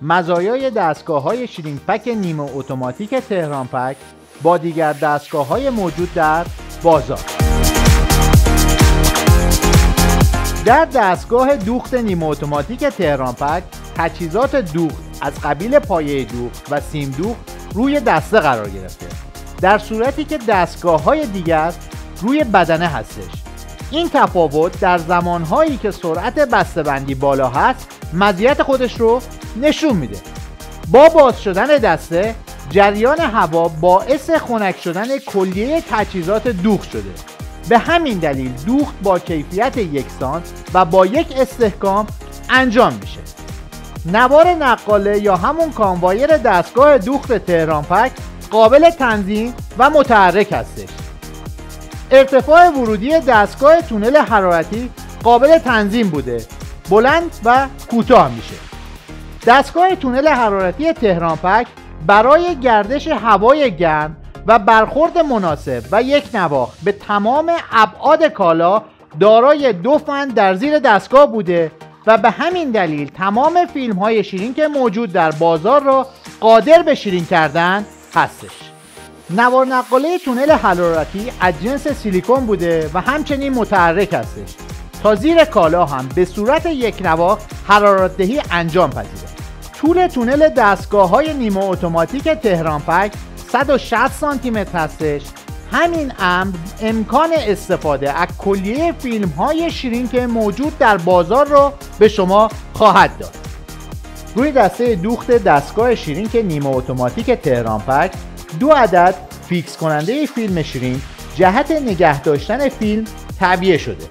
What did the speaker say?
مزایای دستگاه‌های شیرینگ پک نیمه اتوماتیک تهران پک با دیگر دستگاه‌های موجود در بازار. در دستگاه دوخت نیمه اتوماتیک تهران پک تجهیزات دوخت از قبیل پایه دوخت و سیم دوخت روی دسته قرار گرفته، در صورتی که دستگاه‌های دیگر روی بدنه هستش. این تفاوت در زمانهایی که سرعت بسته‌بندی بالا هست مزیت خودش رو نشون میده. با باز شدن دسته جریان هوا باعث خنک شدن کلیه تجهیزات دوخت شده. به همین دلیل دوخت با کیفیت یکسان و با یک استحکام انجام میشه. نوار نقاله یا همون کانوایر دستگاه دوخت تهران پک قابل تنظیم و متحرک هستش. ارتفاع ورودی دستگاه تونل حرارتی قابل تنظیم بوده، بلند و کوتاه میشه. دستگاه تونل حرارتی تهران پک برای گردش هوای گرم و برخورد مناسب و یک نواخت به تمام ابعاد کالا دارای 2 فن در زیر دستگاه بوده و به همین دلیل تمام فیلم های شیرین که موجود در بازار را قادر به شیرین کردن هستش. نوار نقاله تونل حرارتی از جنس سیلیکون بوده و همچنین متحرک هستش تا زیر کالا هم به صورت یک نواخت حرارت دهی انجام پذیره. طول تونل دستگاه های نیمه اتوماتیک تهران پک 160 سانتی متر هستش. همین امر امکان استفاده از کلیه فیلم های شیرین که موجود در بازار رو به شما خواهد داد. روی دسته دوخت دستگاه شیرین که نیمه اتوماتیک تهران پک 2 عدد فیکس کننده فیلم شیرین جهت نگه داشتن فیلم تعبیه شده.